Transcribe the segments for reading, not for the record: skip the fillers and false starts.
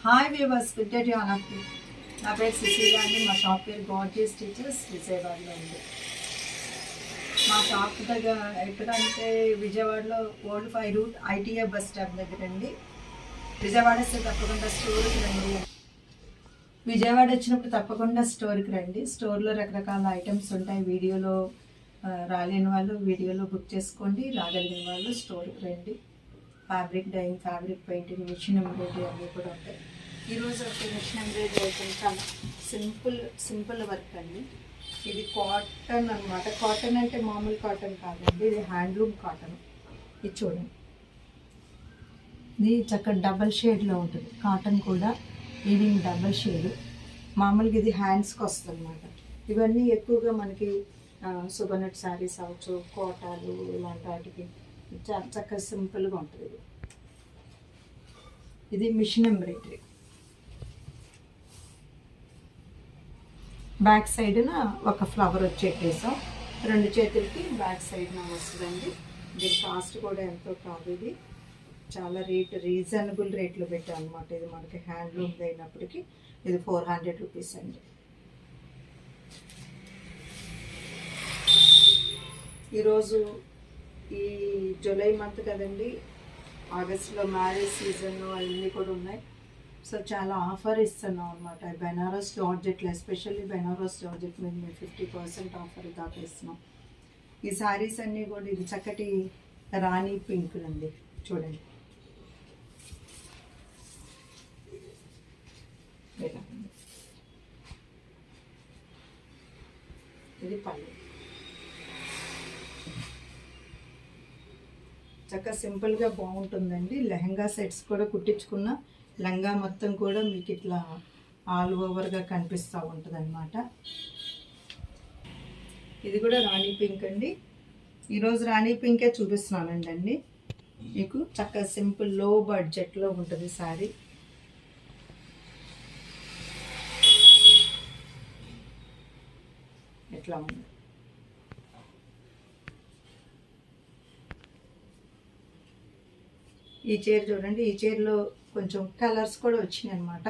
Hi viewers, good day to all of you. నా పేరు సుశీల అండి. మా షాప్ పేరు గార్జియస్ టీచర్స్, విజయవాడలో ఉంది. మా షాప్ దగ్గర ఎక్కడంటే విజయవాడలో old 5 route ITI bus stop దగ్గర అండి. విజయవాడ వస్తే తప్పకుండా స్టోర్కి రండి. విజయవాడ వచ్చినప్పుడు తప్పకుండా స్టోర్కి రండి. స్టోర్లో రకరకాల ఐటమ్స్ ఉంటాయి. వీడియోలో రాలేని వాళ్ళు వీడియోలో బుక్ చేసుకోండి, రాగలిగిన వాళ్ళు స్టోర్కి రండి. Fabric dyeing, fabric painting, machine embroidery అన్నీ కూడా ఉంటాయి. ఈరోజు ఒక మిషన్ ఎంబ్రాయిడరీ అయితే చాలా సింపుల్ వర్క్ అండి. ఇది కాటన్ అనమాట. కాటన్ అంటే మామూలు కాటన్ కాదండి, ఇది హ్యాండ్లూమ్ కాటన్. ఇది చూడండి, ఇది చక్కగా డబల్ షేడ్లో ఉంటుంది. కాటన్ కూడా ఇది డబల్ షేడ్. మామూలుగా ఇది హ్యాండ్స్కి వస్తుంది అనమాట. ఇవన్నీ ఎక్కువగా మనకి సుబనట్ శారీస్ అవచ్చు, కోటాలు ఇలాంటి వాటికి చాలా చక్కగా సింపుల్గా ఉంటుంది. ఇది మిషన్ ఎంబ్రాయిడరీ. బ్యాక్ సైడ్న ఒక ఫ్లవర్ వచ్చేటేసాం. 2 చేతులకి బ్యాక్ సైడ్న వస్తుందండి. దీని కాస్ట్ కూడా ఎంతో కాదు. ఇది చాలా రీజనబుల్ రేట్లో పెట్టాం అనమాట. ఇది మనకి హ్యాండ్లూమ్ అయినప్పటికీ ఇది 400 రూపీస్ అండి. ఈరోజు ఈ జూలై మంత్ కదండి, ఆగస్టులో మ్యారేజ్ సీజన్ అవన్నీ కూడా ఉన్నాయి. సో చాలా ఆఫర్ ఇస్తున్నాం అనమాట. బెనారస్ జార్జెట్లో, ఎస్పెషల్లీ బెనారస్ జార్జెట్ మీద మేము 50% ఆఫర్ దాకా ఇస్తున్నాం. ఈ శారీస్ అన్నీ కూడా ఇది చక్కటి రాణి పింక్ అండి. చూడండి, ఇది పళ్ళు. చక్కగా సింపుల్గా బాగుంటుందండి. లెహంగా సెట్స్ కూడా కుట్టించుకున్న లంగా మొత్తం కూడా మీకు ఇట్లా ఆల్ ఓవర్గా కనిపిస్తూ ఉంటుంది అనమాట. ఇది కూడా రాణి పింక్ అండి. ఈరోజు రాణి పింకే చూపిస్తున్నానండి అండి మీకు. చక్కగా సింపుల్ లో బడ్జెట్లో ఉంటుంది శారీ. ఎట్లా ఉంది, ఈ చీర చూడండి. ఈ చీరలో కొంచెం కలర్స్ కూడా వచ్చినాయి అనమాట.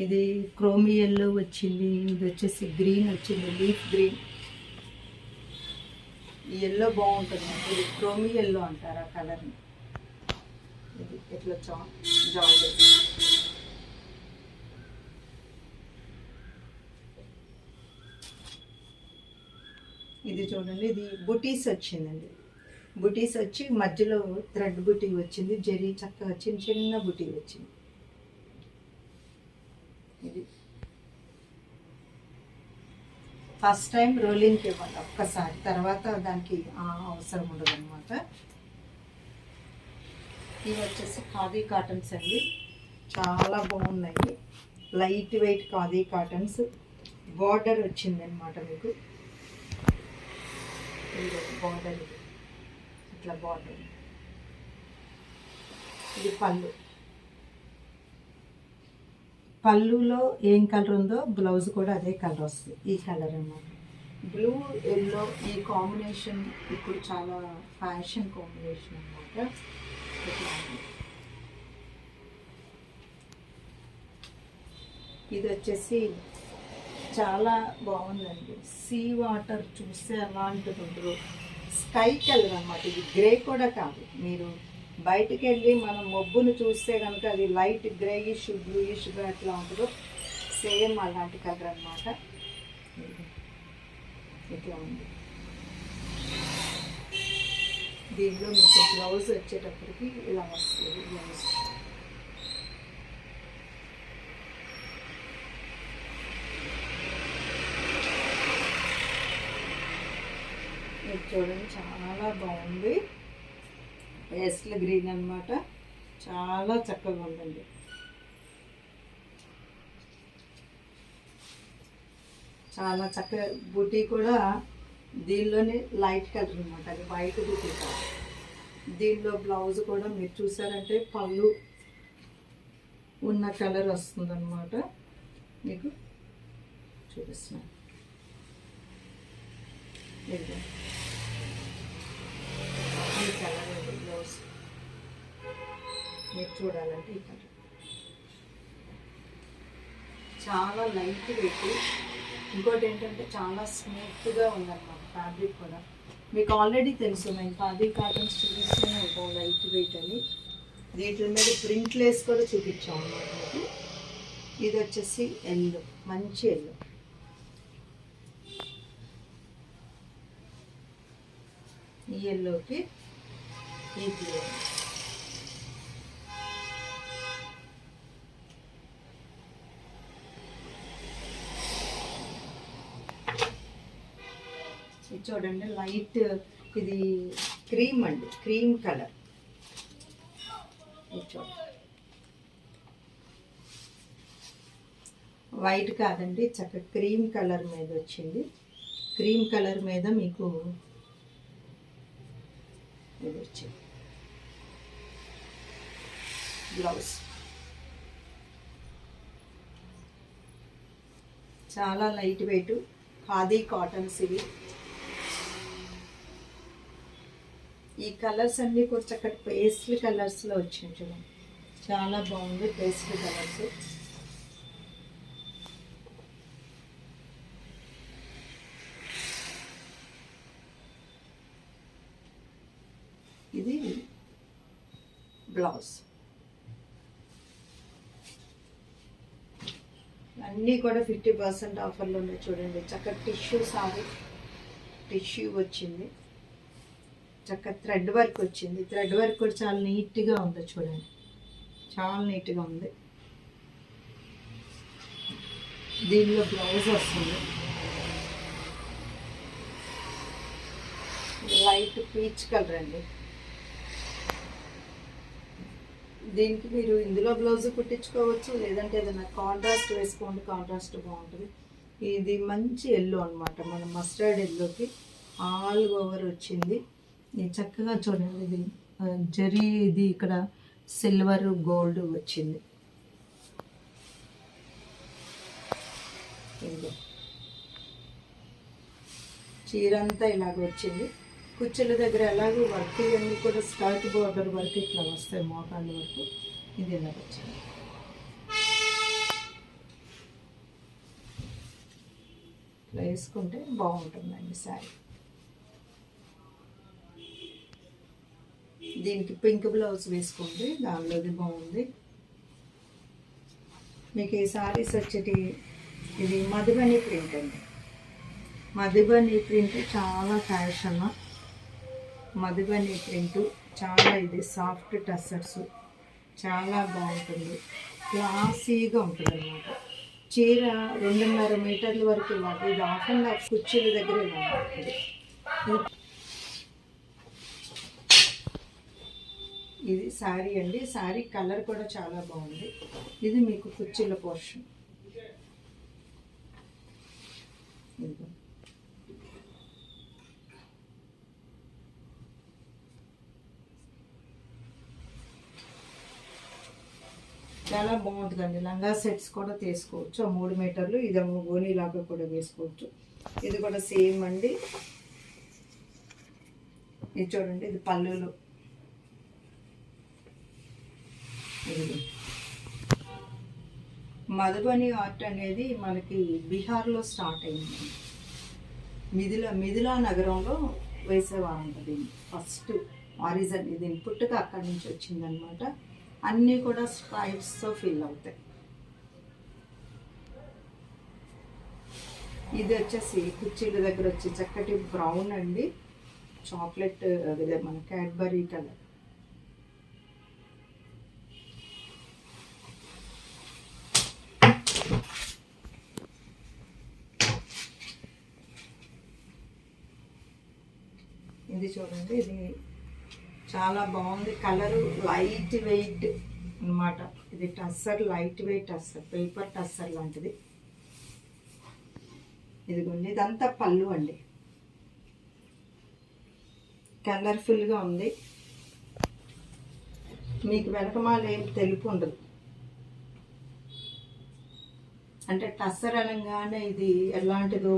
ఇది క్రోమీ ఎల్లో వచ్చింది, ఇది వచ్చేసి గ్రీన్ వచ్చింది, లీఫ్ గ్రీన్. ఈ ఎల్లో బాగుంటుంది, ఇది క్రోమీ ఎల్లో అంటారు ఆ కలర్ని. ఇది ఎట్లా జార్జెట్. ఇది చూడండి, ఇది బుటీస్ వచ్చిందండి. బుటీస్ వచ్చి మధ్యలో థ్రెడ్ బుటీ వచ్చింది, జరీ చక్కగా చిన్న బుటీ వచ్చింది. ఇది ఫస్ట్ టైం రోలింగ్కి ఇవ్వాలి ఒక్కసారి, తర్వాత దానికి అవసరం ఉండదు అనమాట. ఇవి వచ్చేసి ఖాదీ కాటన్స్ అండి. చాలా బాగున్నాయి, light weight khadi cottons. Border వచ్చింది అనమాట మీకు. బార్డర్ ఇది ఇట్లా బార్డర్. ఇది పళ్ళులో ఏం కలర్ ఉందో బ్లౌజ్ కూడా అదే కలర్ వస్తుంది. ఈ కలర్ అన్నమాట, బ్లూ ఎల్లో. ఈ కాంబినేషన్ ఇప్పుడు చాలా ఫ్యాషన్ కాంబినేషన్ అన్నమాట. ఇది వచ్చేసి చాలా బాగుందండి. సీ వాటర్ చూస్తే అలాంటిది ఉండదు, స్కై కలర్ అన్నమాట. ఇది గ్రే కూడా కాదు. మీరు బయటికి వెళ్ళి మనం మబ్బును చూస్తే కనుక అది లైట్ గ్రేయిష్ బ్లూయిష్గా ఎట్లా ఉంటుందో సేమ్ అలాంటి కలర్ అన్నమాట. ఇట్లా ఉంది. దీనిలో మీకు బ్లౌజ్ వచ్చేటప్పటికి ఇలా వస్తుంది. బ్లౌజ్ చూడండి, చాలా బాగుంది. పేస్టల్ గ్రీన్ అన్నమాట. చాలా చక్కగా ఉందండి. చాలా చక్కగా బుటీ కూడా దీనిలోనే లైట్ కలర్ అనమాట, అది వైట్ బుటీ కాదు. దీనిలో బ్లౌజ్ కూడా మీరు చూసారంటే పళ్ళు ఉన్న కలర్ వస్తుంది అనమాట. మీకు చూపిస్తున్నాను. ఈ కలర్ బ్లౌజ్ మీరు చూడాలంటే ఈ కలర్. చాలా లైట్ వెయిట్. ఇంకోటి ఏంటంటే చాలా స్మూత్గా ఉందన్నమాట ఫ్యాబ్రిక్ కూడా. మీకు ఆల్రెడీ తెలుసు, మేము ఖాదీ కాటన్స్ చూపిస్తూనే ఉంటాం లైట్ వెయిట్ అని. వీటి మీద ప్రింట్ లేస్ కూడా చూపించాం అన్నమాట మీకు. ఇది వచ్చేసి ఎల్లో, మంచి ఎల్లో. ఈ ఎల్లోకి ఈ బ్లూ. చూడండి లైట్, ఇది క్రీమ్ అండి, క్రీమ్ కలర్. చూడండి వైట్ కాదండి, చక్కగా క్రీమ్ కలర్ మీద వచ్చింది. క్రీమ్ కలర్ మీద మీకు ఇది వచ్చింది బ్లౌజ్. చాలా లైట్ వెయిట్ ఖాదీ కాటన్స్ ఇవి. ఈ కలర్స్ అన్నీ కూడా చక్కటి పేస్ట్లీ కలర్స్లో వచ్చినాయి చూడండి, చాలా బాగుంది పేస్ట్లీ కలర్స్. ఇది బ్లౌజ్. అన్నీ కూడా 50% ఆఫర్లో ఉన్నాయి చూడండి. చక్కగా టిష్యూ సారీ, టిష్యూ వచ్చింది, చక్కగా థ్రెడ్ వర్క్ వచ్చింది. థ్రెడ్ వర్క్ కూడా చాలా నీట్గా ఉంది చూడండి, చాలా నీట్గా ఉంది. దీనిలో బ్లౌజ్ వస్తుంది లైట్ పీచ్ కలర్ అండి. దీనికి మీరు ఇందులో బ్లౌజ్ కుట్టించుకోవచ్చు, లేదంటే ఏదైనా కాంట్రాస్ట్ వేసుకోండి, కాంట్రాస్ట్ బాగుంటుంది. ఇది మంచి ఎల్లో అనమాట, మన మస్టర్డ్ ఎల్లోకి ఆల్ ఓవర్ వచ్చింది. ఇది చక్కగా చూడండి, ఇది జరీ, ఇది ఇక్కడ సిల్వర్ గోల్డ్ వచ్చింది. చీర అంతా ఇలాగ వచ్చింది. కుచ్చుల దగ్గర ఎలాగో వర్క్ ఇవన్నీ కూడా స్కర్ట్ బోర్డర్ వర్క్ ఇట్లా వస్తాయి, మోకాళ్ళ వరకు. ఇది ఇలా వచ్చింది. ఇట్లా వేసుకుంటే బాగుంటుందండి శారీ. దీనికి పింక్ బ్లౌజ్ వేసుకోండి, దానిలోది బాగుంది. మీకు ఈ శారీస్ వచ్చేటి ఇది మధుబని ప్రింట్ అండి. మధుబని ప్రింట్ చాలా ఫ్యాషన్. మధుబని ప్రింట్ చాలా, ఇది సాఫ్ట్ టస్సర్స్, చాలా బాగుంటుంది, క్లాసీగా ఉంటుంది అన్నమాట. చీర 2.5 మీటర్ల వరకు ఇలాగ, ఇది హాఫ్ అండ్ హాఫ్ కుర్చీల దగ్గర ఇలా ఉంటుంది. ఇది శారీ అండి, శారీ కలర్ కూడా చాలా బాగుంది. ఇది మీకు కుర్చీల పోర్షన్. చాలా బాగుంటుందండి. లంగా సెట్స్ కూడా తీసుకోవచ్చు, 3 మీటర్లు. ఇదేమో గోనీలాగా కూడా వేసుకోవచ్చు. ఇది కూడా సేమ్ అండి. ఇది చూడండి, ఇది పళ్ళులు. ఇది మధుబని ఆర్ట్ అనేది మనకి బీహార్లో స్టార్ట్ అయింది. మిథిలా నగరంలో వేసేవారంట దీన్ని. ఫస్ట్ ఆరిజిన్, ఇది పుట్టుక అక్కడి నుంచి వచ్చిందనమాట. అన్నీ కూడా స్ట్రైప్స్తో ఫిల్ అవుతాయి. ఇది వచ్చేసి కుర్చీల దగ్గర వచ్చి చక్కటి బ్రౌన్ అండి, చాక్లెట్, అదే మన క్యాడ్బరీ కలర్. ఇది చూడండి, ఇది చాలా బాగుంది. కలరు లైట్ వెయిట్ అన్నమాట. ఇది tussar, light weight tussar, paper tussar లాంటిది. ఇదిగోండి, ఇదంతా పళ్ళు అండి, కలర్ఫుల్గా ఉంది. మీకు వెనకమాల ఏం తెలుపు ఉండదు. అంటే టస్సర్ అనగానే ఇది ఎలాంటిదో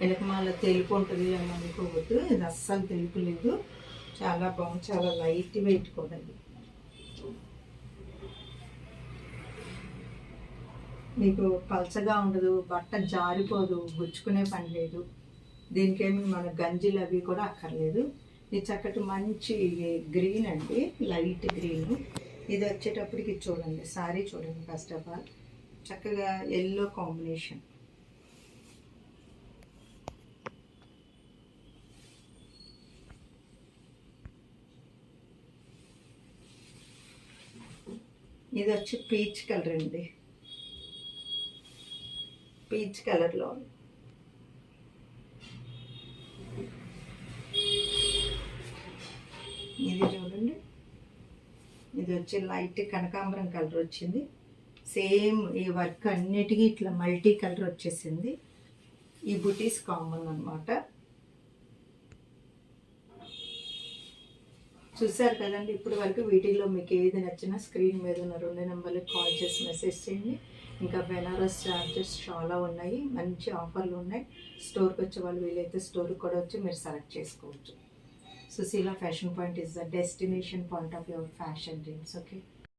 వెనకమాల తెలుపు ఉంటుంది అని అనుకోవద్దు. ఇది అస్సలు తెలుపు లేదు, చాలా బాగుంది, చాలా లైట్ వెయిట్ కూడా. మీకు పలచగా ఉండదు, బట్ట జారిపోదు, గుచ్చుకునే పని లేదు. దీనికేమి మన గంజిలు అవి కూడా అక్కర్లేదు. ఇది చక్కటి మంచి గ్రీన్ అండి, లైట్ గ్రీన్. ఇది వచ్చేటప్పటికి చూడండి, సారీ చూడండి. ఫస్ట్ ఆఫ్ ఆల్ చక్కగా ఎల్లో కాంబినేషన్. ఇది వచ్చి పీచ్ కలర్ అండి, పీచ్ కలర్లో. ఇది చూడండి, ఇది వచ్చి లైట్ కనకాంబరం కలర్ వచ్చింది. సేమ్ ఈ వర్క్ అన్నిటికీ ఇట్లా మల్టీ కలర్ వచ్చేసింది. ఈ బుటీస్ కామన్ అనమాట. చూసారు కదండి ఇప్పటి వరకు. వీటిలో మీకు ఏది నచ్చినా స్క్రీన్ మీద ఉన్న 2 నెంబర్లకు కాల్ చేసి మెసేజ్ చేయండి. ఇంకా బెనారస్ చార్జెస్ చాలా ఉన్నాయి, మంచి ఆఫర్లు ఉన్నాయి. స్టోర్కి వచ్చే వాళ్ళు వీలైతే స్టోర్కి కూడా వచ్చి మీరు సెలెక్ట్ చేసుకోవచ్చు. Sushila fashion point is the destination point of your fashion dreams. Okay.